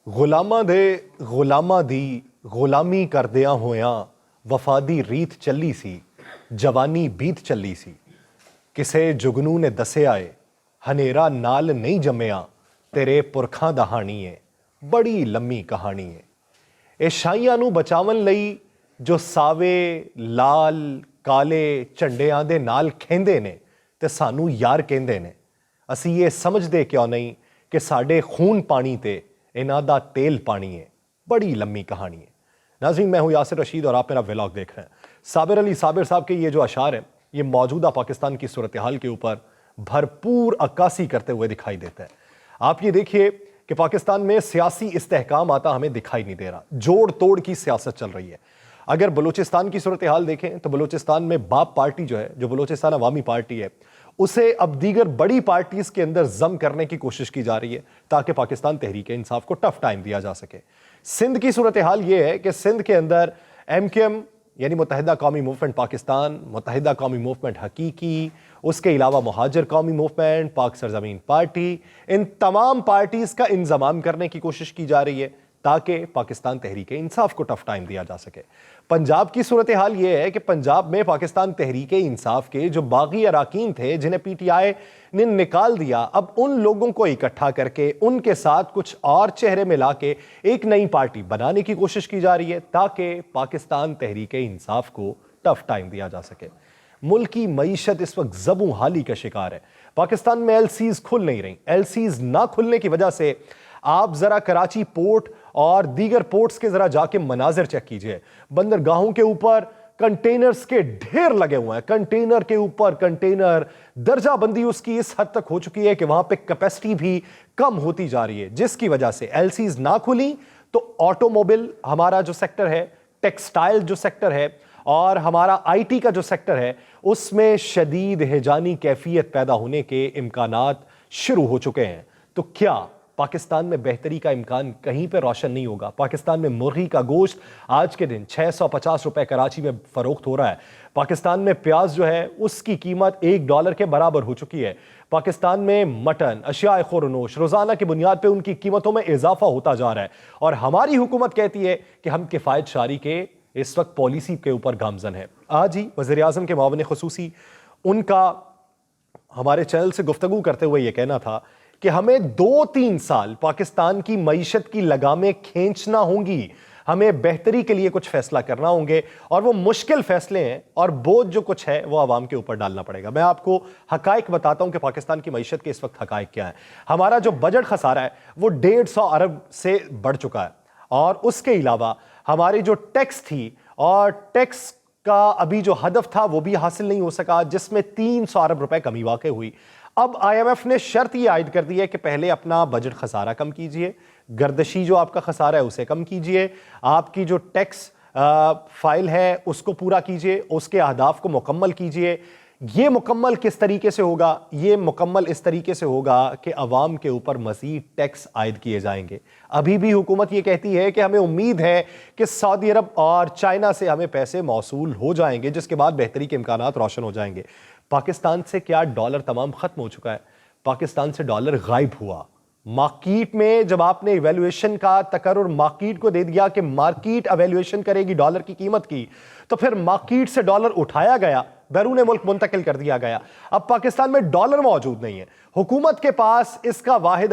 غلاماں دے غلاماں دی غلامی کردیاں ہویاں وفادی ریت چلی سی جوانی بیت چلی سی کسے جگنو نے دسے آئے ہنیرا نال نہیں جمیا تیرے پرکھاں دہانی ہے بڑی لمبی کہانی ہے اے شائیاں نو بچاون لئی جو ساوے لال کالے چنڈیاں دے نال کھیندے نے تے سانو یار کہندے نے اسی یہ سمجھ دے کیوں نہیں کہ ساڈے خون پانی تے انہاں دا تیل پانی ہے بڑی لمبی کہانی ہے۔ ناظرین، میں ہوں یاسر رشید اور آپ میرا ولاگ دیکھ رہے ہیں۔ صابر علی صابر صاحب کے یہ جو اشعار ہیں یہ موجودہ پاکستان کی صورتحال کے اوپر بھرپور عکاسی کرتے ہوئے دکھائی دیتا ہے۔ آپ یہ دیکھیے کہ پاکستان میں سیاسی استحکام آتا ہمیں دکھائی نہیں دے رہا، جوڑ توڑ کی سیاست چل رہی ہے۔ اگر بلوچستان کی صورتحال دیکھیں تو بلوچستان میں باپ پارٹی جو ہے، جو بلوچستان عوامی پارٹی ہے، اسے اب دیگر بڑی پارٹیز کے اندر ضم کرنے کی کوشش کی جا رہی ہے تاکہ پاکستان تحریک انصاف کو ٹف ٹائم دیا جا سکے۔ سندھ کی صورتحال یہ ہے کہ سندھ کے اندر ایم کیو ایم یعنی متحدہ قومی موومنٹ پاکستان، متحدہ قومی موومنٹ حقیقی، اس کے علاوہ مہاجر قومی موومنٹ، پاک سرزمین پارٹی، ان تمام پارٹیز کا انضمام کرنے کی کوشش کی جا رہی ہے تاکہ پاکستان تحریک انصاف کو ٹف ٹائم دیا جا سکے۔ پنجاب کی صورتحال یہ ہے کہ پنجاب میں پاکستان تحریک انصاف کے جو باغی اراکین تھے جنہیں پی ٹی آئی نے نکال دیا، اب ان لوگوں کو اکٹھا کر کے ان کے ساتھ کچھ اور چہرے ملا کے ایک نئی پارٹی بنانے کی کوشش کی جا رہی ہے تاکہ پاکستان تحریک انصاف کو ٹف ٹائم دیا جا سکے۔ ملک کی معیشت اس وقت زبوں حالی کا شکار ہے۔ پاکستان میں ایل سیز کھل نہیں رہی۔ ایل سیز نہ کھلنے کی وجہ سے آپ ذرا کراچی پورٹ اور دیگر پورٹس کے ذرا جا کے مناظر چیک کیجئے۔ بندرگاہوں کے اوپر کنٹینرز کے ڈھیر لگے ہوئے ہیں، کنٹینر کے اوپر کنٹینر، درجہ بندی اس کی اس حد تک ہو چکی ہے کہ وہاں پہ کیپیسٹی بھی کم ہوتی جا رہی ہے، جس کی وجہ سے ایل سیز نہ کھلی تو آٹو موبل ہمارا جو سیکٹر ہے، ٹیکسٹائل جو سیکٹر ہے اور ہمارا آئی ٹی کا جو سیکٹر ہے، اس میں شدید ہیجانی کیفیت پیدا ہونے کے امکانات شروع ہو چکے ہیں۔ تو کیا پاکستان میں بہتری کا امکان کہیں پہ روشن نہیں ہوگا؟ پاکستان میں مرغی کا گوشت آج کے دن 650 روپے کراچی میں فروخت ہو رہا ہے۔ پاکستان میں پیاز جو ہے اس کی قیمت $1 کے برابر ہو چکی ہے۔ پاکستان میں مٹن، اشیاء خورنوش روزانہ کی بنیاد پہ ان کی قیمتوں میں اضافہ ہوتا جا رہا ہے، اور ہماری حکومت کہتی ہے کہ ہم کفایت شاری کے اس وقت پالیسی کے اوپر گامزن ہے۔ آج ہی وزیر اعظم کے معاون خصوصی ان کا ہمارے چینل سے گفتگو کرتے ہوئے یہ کہنا تھا کہ ہمیں 2-3 سال پاکستان کی معیشت کی لگامیں کھینچنا ہوں گی، ہمیں بہتری کے لیے کچھ فیصلہ کرنا ہوں گے، اور وہ مشکل فیصلے ہیں اور بوجھ جو کچھ ہے وہ عوام کے اوپر ڈالنا پڑے گا۔ میں آپ کو حقائق بتاتا ہوں کہ پاکستان کی معیشت کے اس وقت حقائق کیا ہے۔ ہمارا جو بجٹ خسارہ ہے وہ 150 ارب سے بڑھ چکا ہے، اور اس کے علاوہ ہماری جو ٹیکس تھی اور ٹیکس کا ابھی جو ہدف تھا وہ بھی حاصل نہیں ہو سکا، جس میں 300 ارب روپے کمی واقع ہوئی۔ اب آئی ایم ایف نے شرط یہ عائد کر دی ہے کہ پہلے اپنا بجٹ خسارہ کم کیجئے، گردشی جو آپ کا خسارہ ہے اسے کم کیجئے، آپ کی جو ٹیکس فائل ہے اس کو پورا کیجئے، اس کے اہداف کو مکمل کیجئے۔ یہ مکمل کس طریقے سے ہوگا؟ یہ مکمل اس طریقے سے ہوگا کہ عوام کے اوپر مزید ٹیکس عائد کیے جائیں گے۔ ابھی بھی حکومت یہ کہتی ہے کہ ہمیں امید ہے کہ سعودی عرب اور چائنا سے ہمیں پیسے موصول ہو جائیں گے، جس کے بعد بہتری کے امکانات روشن ہو جائیں گے۔ پاکستان سے کیا ڈالر تمام ختم ہو چکا ہے؟ پاکستان سے ڈالر غائب ہوا۔ مارکیٹ میں جب آپ نے ایویلویشن کا تقرر مارکیٹ کو دے دیا کہ مارکیٹ ایویلویشن کرے گی ڈالر کی قیمت کی، تو پھر مارکیٹ سے ڈالر اٹھایا گیا، بیرون ملک منتقل کر دیا گیا۔ اب پاکستان میں ڈالر موجود نہیں ہے۔ حکومت کے پاس اس کا واحد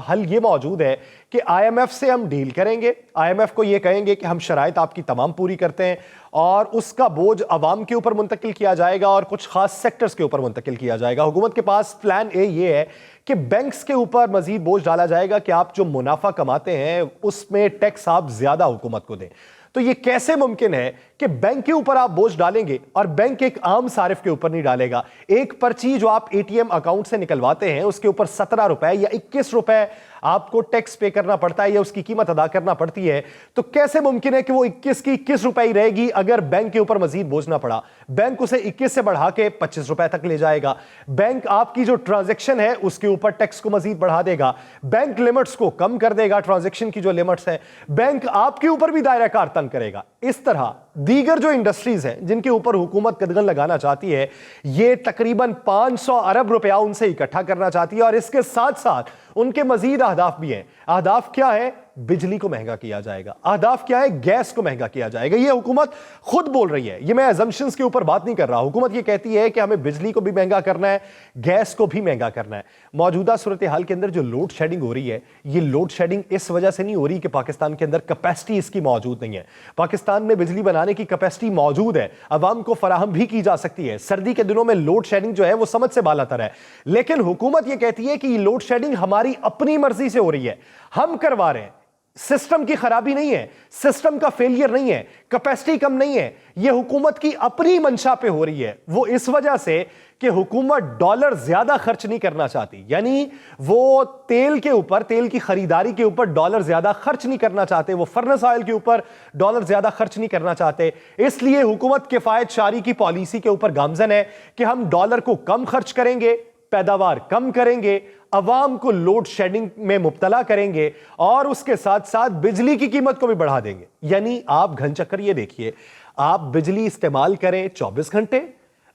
حل یہ موجود ہے کہ آئی ایم ایف سے ہم ڈیل کریں گے، آئی ایم ایف کو یہ کہیں گے کہ ہم شرائط آپ کی تمام پوری کرتے ہیں، اور اس کا بوجھ عوام کے اوپر منتقل کیا جائے گا اور کچھ خاص سیکٹرز کے اوپر منتقل کیا جائے گا۔ حکومت کے پاس پلان اے یہ ہے کہ بینکس کے اوپر مزید بوجھ ڈالا جائے گا کہ آپ جو منافع کماتے ہیں اس میں ٹیکس آپ زیادہ حکومت کو دیں۔ تو یہ کیسے ممکن ہے کہ بینک کے اوپر آپ بوجھ ڈالیں گے اور بینک ایک عام صارف کے اوپر نہیں ڈالے گا؟ ایک پرچی جو آپ اے ٹی ایم اکاؤنٹ سے نکلواتے ہیں اس کے اوپر 17 روپے یا 21 روپے آپ کو ٹیکس پے کرنا پڑتا ہے یا اس کی قیمت ادا کرنا پڑتی ہے۔ تو کیسے ممکن ہے کہ وہ 21 کی 21 روپے ہی رہے گی اگر بینک کے اوپر مزید بوجھ نہ پڑا؟ بینک اسے 21 سے بڑھا کے 25 روپے تک لے جائے گا۔ بینک آپ کی جو ٹرانزیکشن ہے اس کے اوپر ٹیکس کو مزید بڑھا دے گا۔ بینک لمٹس کو کم کر دے گا، ٹرانزیکشن کی جو لمٹس ہیں بینک آپ کے اوپر بھی دائرہ کار تنگ کرے گا۔ اس طرح دیگر جو انڈسٹریز ہیں جن کے اوپر حکومت قدغن لگانا چاہتی ہے، یہ تقریباً 500 ارب روپیہ ان سے اکٹھا کرنا چاہتی ہے، اور اس کے ساتھ ساتھ ان کے مزید اہداف بھی ہیں۔ اہداف کیا ہے؟ بجلی کو مہنگا کیا جائے گا. اہداف کیا ہے؟ گیس کو مہنگا کیا جائے گا. یہ حکومت خود بول رہی ہے, یہ میں ایزمپشنز کے اوپر بات نہیں کر رہا. حکومت یہ کہتی ہے کہ ہمیں بجلی کو بھی مہنگا کرنا ہے, گیس کو بھی مہنگا کرنا ہے. موجودہ صورتحال کے اندر جو لوڈ شیڈنگ ہو رہی ہے, یہ لوڈ شیڈنگ اس وجہ سے نہیں ہو رہی کہ پاکستان کے اندر کیپیسٹی اس کی موجود نہیں ہے. پاکستان میں بجلی بنانے کی کیپیسٹی موجود ہے, عوام کو فراہم بھی کی جا سکتی ہے. سردی کے دنوں میں لوڈ شیڈنگ جو ہے وہ سمجھ سے بالا تر ہے, لیکن حکومت یہ کہتی ہے کہ یہ لوڈ شیڈنگ ہماری اپنی مرضی سے ہو رہی ہے, ہم کروا رہے ہیں. سسٹم کی خرابی نہیں ہے, سسٹم کا فیلئر نہیں ہے, کیپیسٹی کم نہیں ہے, یہ حکومت کی اپنی منشا پہ ہو رہی ہے. وہ اس وجہ سے کہ حکومت ڈالر زیادہ خرچ نہیں کرنا چاہتی, یعنی وہ تیل کے اوپر, تیل کی خریداری کے اوپر ڈالر زیادہ خرچ نہیں کرنا چاہتے, وہ فرنس آئل کے اوپر ڈالر زیادہ خرچ نہیں کرنا چاہتے. اس لیے حکومت کفایت شاری کی پالیسی کے اوپر گامزن ہے کہ ہم ڈالر کو کم خرچ کریں گے, پیداوار کم کریں گے, عوام کو لوڈ شیڈنگ میں مبتلا کریں گے, اور اس کے ساتھ ساتھ بجلی کی قیمت کو بھی بڑھا دیں گے. یعنی آپ گھن چکر یہ دیکھیے, آپ بجلی استعمال کریں 24 گھنٹے,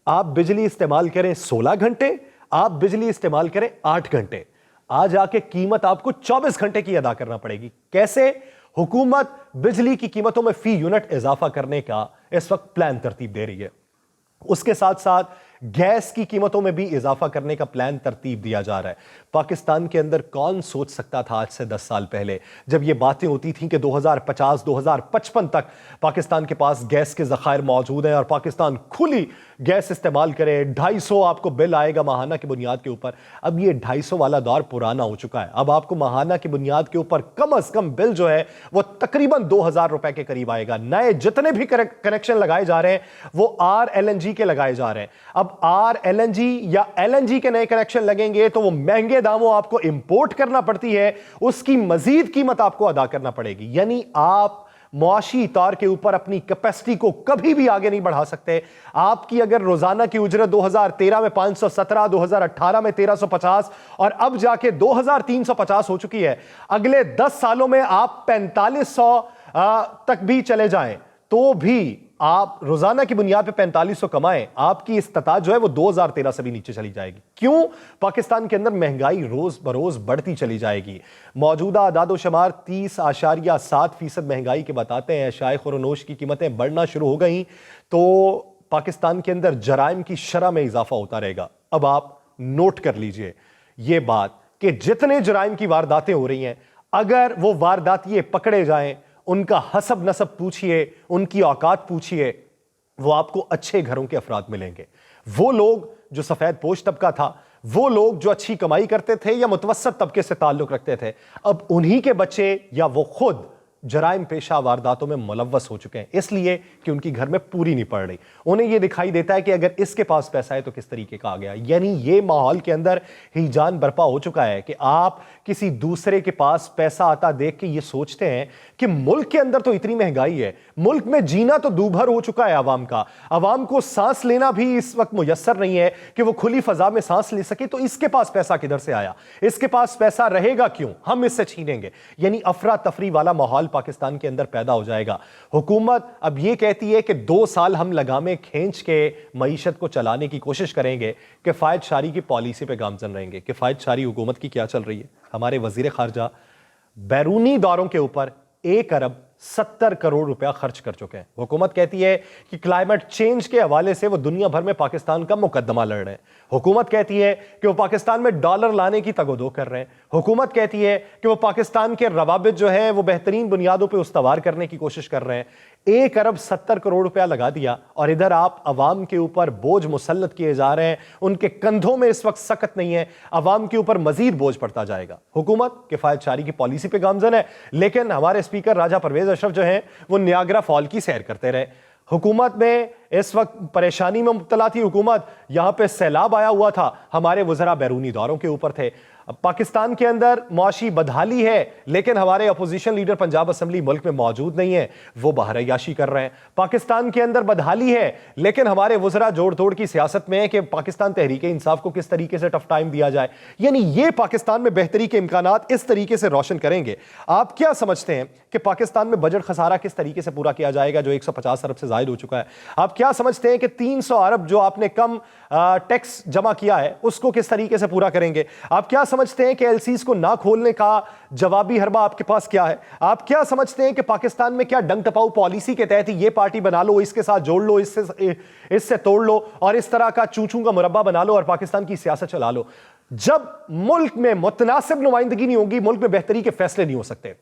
آپ بجلی استعمال کریں 16 گھنٹے, آپ بجلی استعمال کریں 8 گھنٹے, آج آ کے قیمت آپ کو 24 گھنٹے کی ادا کرنا پڑے گی. کیسے؟ حکومت بجلی کی قیمتوں میں فی یونٹ اضافہ کرنے کا اس وقت پلان ترتیب دے رہی ہے. اس کے ساتھ ساتھ گیس کی قیمتوں میں بھی اضافہ کرنے کا پلان ترتیب دیا جا رہا ہے. پاکستان کے اندر کون سوچ سکتا تھا آج سے 10 سال پہلے, جب یہ باتیں ہوتی تھیں کہ 2050 2055 تک پاکستان کے پاس گیس کے ذخائر موجود ہیں اور پاکستان کھلی گیس استعمال کرے, 250 آپ کو بل آئے گا ماہانہ کی بنیاد کے اوپر. اب یہ 250 والا دور پرانا ہو چکا ہے. اب آپ کو ماہانہ کی بنیاد کے اوپر کم از کم بل جو ہے وہ تقریباً 2000 روپے کے قریب آئے گا. نئے جتنے بھی کنیکشن لگائے جا رہے ہیں وہ RLNG کے لگائے جا رہے ہیں. اب RLNG یا LNG کے نئے کنیکشن لگیں گے تو وہ مہنگے داموں آپ کو امپورٹ کرنا پڑتی ہے, اس کی مزید قیمت آپ کو ادا کرنا پڑے گی. یعنی آپ معاشی طور کے اوپر اپنی کیپیسٹی کو کبھی بھی آگے نہیں بڑھا سکتے. آپ کی اگر روزانہ کی اجرت 2013 میں 517, 2018 میں 1350 اور اب جا کے 2350 ہو چکی ہے, اگلے 10 سالوں میں آپ 4500 تک بھی چلے جائیں تو بھی آپ روزانہ کی بنیاد پہ 4500 کمائیں, آپ کی استطاعت جو ہے وہ 2013 سے بھی نیچے چلی جائے گی. کیوں؟ پاکستان کے اندر مہنگائی روز بروز بڑھتی چلی جائے گی. موجودہ اعداد و شمار 30.7% مہنگائی کے بتاتے ہیں. اشیاء خورنوش کی قیمتیں بڑھنا شروع ہو گئیں تو پاکستان کے اندر جرائم کی شرح میں اضافہ ہوتا رہے گا. اب آپ نوٹ کر لیجئے یہ بات کہ جتنے جرائم کی وارداتیں ہو رہی ہیں, اگر وہ وارداتیے پکڑے جائیں, ان کا حسب نسب پوچھئے, ان کی اوقات پوچھئے, وہ آپ کو اچھے گھروں کے افراد ملیں گے. وہ لوگ جو سفید پوش طبقہ تھا, وہ لوگ جو اچھی کمائی کرتے تھے یا متوسط طبقے سے تعلق رکھتے تھے, اب انہی کے بچے یا وہ خود جرائم پیشہ وارداتوں میں ملوث ہو چکے ہیں, اس لیے کہ ان کی گھر میں پوری نہیں پڑ رہی. انہیں یہ دکھائی دیتا ہے کہ اگر اس کے پاس پیسہ ہے تو کس طریقے کا آ گیا. یعنی یہ ماحول کے اندر ہیجان برپا ہو چکا ہے کہ آپ کسی دوسرے کے پاس پیسہ آتا دیکھ کے یہ سوچتے ہیں کہ ملک کے اندر تو اتنی مہنگائی ہے, ملک میں جینا تو دوبھر ہو چکا ہے عوام کا, عوام کو سانس لینا بھی اس وقت میسر نہیں ہے کہ وہ کھلی فضا میں سانس لے سکے, تو اس کے پاس پیسہ کدھر سے آیا, اس کے پاس پیسہ رہے گا کیوں, ہم اس سے چھینیں گے. یعنی افراتفری والا ماحول پاکستان کے اندر پیدا ہو جائے گا. حکومت اب یہ کہتی ہے کہ 2 سال ہم لگامیں کھینچ کے معیشت کو چلانے کی کوشش کریں گے, کفایت شاری کی پالیسی پہ گامزن رہیں گے. کفایت شاری حکومت کی کیا چل رہی ہے؟ ہمارے وزیر خارجہ بیرونی دوروں کے اوپر 1 ارب 70 کروڑ روپیہ خرچ کر چکے ہیں. حکومت کہتی ہے کہ کلائمیٹ چینج کے حوالے سے وہ دنیا بھر میں پاکستان کا مقدمہ لڑ رہے ہیں. حکومت کہتی ہے کہ وہ پاکستان میں ڈالر لانے کی تگ و دو کر رہے ہیں. حکومت کہتی ہے کہ وہ پاکستان کے روابط جو ہیں وہ بہترین بنیادوں پہ استوار کرنے کی کوشش کر رہے ہیں. 1 ارب 70 کروڑ روپیہ لگا دیا اور ادھر آپ عوام کے اوپر بوجھ مسلط کیے جا رہے ہیں. ان کے کندھوں میں اس وقت سکت نہیں ہے, عوام کے اوپر مزید بوجھ پڑتا جائے گا. حکومت کفایت شاری کی پالیسی پہ گامزن ہے, لیکن ہمارے اسپیکر راجہ پرویز اشرف جو ہیں وہ نیاگرا فال کی سیر کرتے رہے. حکومت میں اس وقت پریشانی میں مبتلا تھی حکومت, یہاں پہ سیلاب آیا ہوا تھا, ہمارے وزراء بیرونی دوروں کے اوپر تھے. پاکستان کے اندر معاشی بدحالی ہے, لیکن ہمارے اپوزیشن لیڈر پنجاب اسمبلی ملک میں موجود نہیں ہیں, وہ باہر عیاشی کر رہے ہیں. پاکستان کے اندر بدحالی ہے, لیکن ہمارے وزراء جوڑ توڑ کی سیاست میں ہے کہ پاکستان تحریک انصاف کو کس طریقے سے ٹف ٹائم دیا جائے. یعنی یہ پاکستان میں بہتری کے امکانات اس طریقے سے روشن کریں گے. آپ کیا سمجھتے ہیں کہ پاکستان میں بجٹ خسارہ کس طریقے سے پورا کیا جائے گا جو 150 ارب سے زائد ہو چکا ہے؟ آپ کیا سمجھتے ہیں کہ 300 ارب جو آپ نے کم ٹیکس جمع کیا ہے اس کو کس طریقے سے پورا کریں گے؟ آپ کیا سمجھتے سمجھتے ہیں کہ ایل سیز کو نہ کھولنے کا جوابی حربہ آپ کے پاس کیا ہے؟ آپ کیا سمجھتے ہیں کہ پاکستان میں کیا ڈنگ ٹپاؤ پالیسی کے تحت یہ پارٹی بنا لو، اس کے ساتھ جوڑ لو، اس سے توڑ لو اور اس طرح کا چونچوں کا مربع بنا لو اور پاکستان کی سیاست چلا لو؟ جب ملک میں متناسب نمائندگی نہیں ہوگی، ملک میں بہتری کے فیصلے نہیں ہو سکتے۔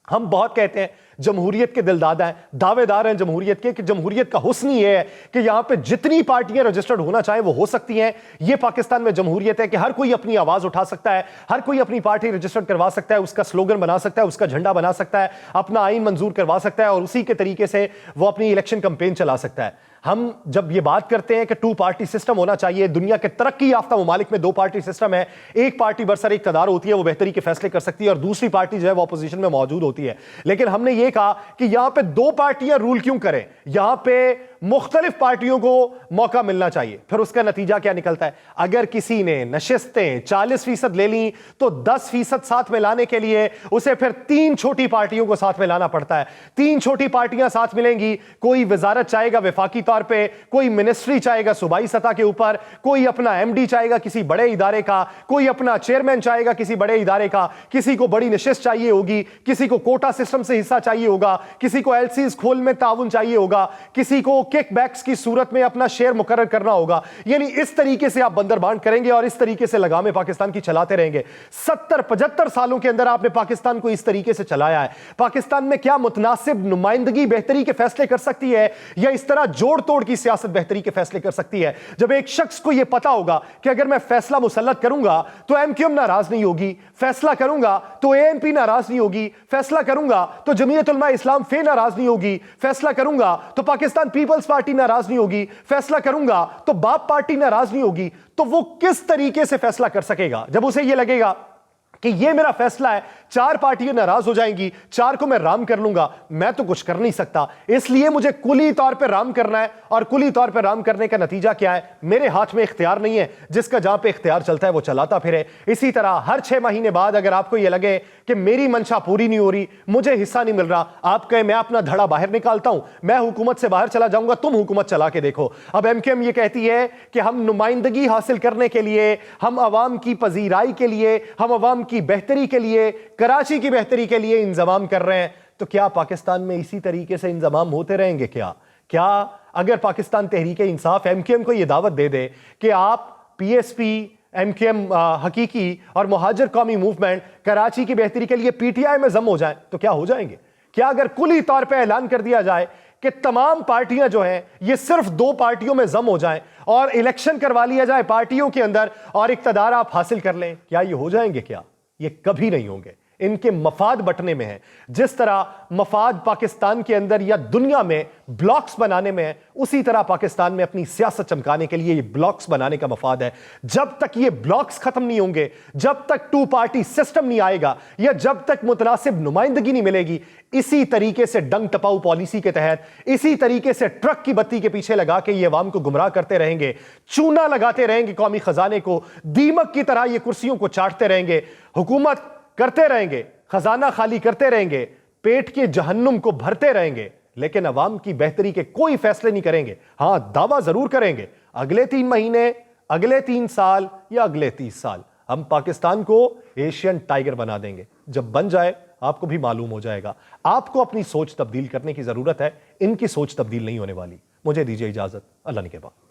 ہم بہت کہتے ہیں جمہوریت کے دلدادہ ہیں، دعوے دار ہیں جمہوریت کے، کہ جمہوریت کا حسن یہ ہے کہ یہاں پہ جتنی پارٹیاں رجسٹرڈ ہونا چاہیں وہ ہو سکتی ہیں۔ یہ پاکستان میں جمہوریت ہے کہ ہر کوئی اپنی آواز اٹھا سکتا ہے، ہر کوئی اپنی پارٹی رجسٹرڈ کروا سکتا ہے، اس کا سلوگن بنا سکتا ہے، اس کا جھنڈا بنا سکتا ہے، اپنا آئین منظور کروا سکتا ہے اور اسی کے طریقے سے وہ اپنی الیکشن کمپین چلا سکتا ہے۔ ہم جب یہ بات کرتے ہیں کہ 2 پارٹی سسٹم ہونا چاہیے، دنیا کے ترقی یافتہ ممالک میں 2 پارٹی سسٹم ہے، ایک پارٹی برسر اقتدار ہوتی ہے، وہ بہتری کے فیصلے کر سکتی ہے اور دوسری پارٹی جو ہے وہ اپوزیشن میں موجود ہوتی ہے۔ لیکن ہم نے یہ کہا کہ یہاں پہ 2 پارٹیاں رول کیوں کریں، یہاں پہ مختلف پارٹیوں کو موقع ملنا چاہیے۔ پھر اس کا نتیجہ کیا نکلتا ہے؟ اگر کسی نے نشستیں 40% لے لیں تو 10% ساتھ میں لانے کے لیے اسے پھر 3 چھوٹی پارٹیوں کو ساتھ میں لانا پڑتا ہے۔ 3 چھوٹی پارٹیاں ساتھ ملیں گی، کوئی وزارت چاہے گا وفاقی طور پہ، کوئی منسٹری چاہے گا صوبائی سطح کے اوپر، کوئی اپنا ایم ڈی چاہے گا کسی بڑے ادارے کا، کوئی اپنا چیئرمین چاہے گا کسی بڑے ادارے کا، کسی کو بڑی نشست چاہیے ہوگی، کسی کو کوٹا سسٹم سے حصہ چاہیے ہوگا، کسی کو ایل سیز کھول میں تعاون چاہیے ہوگا، کسی کو کک بیکس کی صورت میں اپنا شیئر مقرر کرنا ہوگا۔ یعنی اس طریقے سے آپ بندر بانٹ کریں گے اور اس طریقے سے لگامیں پاکستان کی چلاتے رہیں گے۔ 70-75 سالوں کے اندر آپ نے پاکستان کو اس طریقے سے چلایا ہے۔ پاکستان میں کیا متناسب نمائندگی بہتری کے فیصلے کر سکتی ہے یا اس طرح جوڑ توڑ کی سیاست بہتری کے فیصلے کر سکتی ہے؟ جب ایک شخص کو یہ پتا ہوگا کہ اگر میں فیصلہ مسلط کروں گا تو ایم کیو ایم ناراض نہیں ہوگی، فیصلہ کروں گا تو اے این پی ناراض نہیں ہوگی، فیصلہ کروں گا تو جمعیت علماء اسلام فے ناراض نہیں ہوگی، فیصلہ کروں گا تو پاکستان پیپلز پارٹی ناراض نہیں ہوگی، فیصلہ کروں گا تو باپ پارٹی ناراض نہیں ہوگی، تو وہ کس طریقے سے فیصلہ کر سکے گا جب اسے یہ لگے گا کہ یہ میرا فیصلہ ہے، 4 پارٹیاں ناراض ہو جائیں گی، 4 کو میں رام کر لوں گا، میں تو کچھ کر نہیں سکتا، اس لیے مجھے کلی طور پہ رام کرنا ہے اور کلی طور پہ رام کرنے کا نتیجہ کیا ہے؟ میرے ہاتھ میں اختیار نہیں ہے، جس کا جہاں پہ اختیار چلتا ہے وہ چلاتا پھرے۔ اسی طرح ہر 6 مہینے بعد اگر آپ کو یہ لگے کہ میری منشا پوری نہیں ہو رہی، مجھے حصہ نہیں مل رہا، آپ کہیں میں اپنا دھڑا باہر نکالتا ہوں، میں حکومت سے باہر چلا جاؤں گا، تم حکومت چلا کے دیکھو۔ اب ایم کیو ایم یہ کہتی ہے کہ ہم نمائندگی حاصل کرنے کے لیے، ہم عوام کی پذیرائی کے لیے، ہم عوام کی بہتری کے لیے، کراچی کی بہتری کے لیے انضمام کر رہے ہیں۔ تو کیا پاکستان میں اسی طریقے سے انضمام ہوتے رہیں گے؟ کیا اگر Pakistan Tehreek Insaf M Q M کو یہ دعوت دے دے کہ آپ P S P, M Q M حقیقی اور مہاجر قومی موومنٹ کراچی کی بہتری کے لیے پی ٹی آئی میں ضم ہو جائیں تو کیا ہو جائیں گے؟ کیا اگر کلی طور پہ اعلان کر دیا جائے کہ تمام پارٹیاں جو ہیں یہ صرف 2 پارٹیوں میں ضم ہو جائیں اور الیکشن کروا لیا جائے پارٹیوں کے اندر اور اقتدار آپ حاصل کر لیں، کیا یہ ہو جائیں گے؟ یہ کبھی نہیں ہوں گے۔ ان کے مفاد بٹنے میں ہیں، جس طرح مفاد پاکستان کے اندر یا دنیا میں بلاکس بنانے میں ہے، اسی طرح پاکستان میں اپنی سیاست چمکانے کے لیے یہ بلاکس بنانے کا مفاد ہے۔ جب تک یہ بلاکس ختم نہیں ہوں گے، جب تک 2 پارٹی سسٹم نہیں آئے گا یا جب تک متناسب نمائندگی نہیں ملے گی، اسی طریقے سے ڈنگ ٹپاؤ پالیسی کے تحت، اسی طریقے سے ٹرک کی بتی کے پیچھے لگا کے یہ عوام کو گمراہ کرتے رہیں گے، چونا لگاتے رہیں گے قومی خزانے کو، دیمک کی طرح یہ کرسیوں کو چاٹتے رہیں گے، حکومت کرتے رہیں گے، خزانہ خالی کرتے رہیں گے، پیٹ کے جہنم کو بھرتے رہیں گے، لیکن عوام کی بہتری کے کوئی فیصلے نہیں کریں گے۔ ہاں دعویٰ ضرور کریں گے، اگلے 3 مہینے، اگلے 3 سال یا اگلے 30 سال ہم پاکستان کو ایشین ٹائیگر بنا دیں گے۔ جب بن جائے آپ کو بھی معلوم ہو جائے گا۔ آپ کو اپنی سوچ تبدیل کرنے کی ضرورت ہے، ان کی سوچ تبدیل نہیں ہونے والی۔ مجھے دیجیے اجازت، اللہ نگہبان۔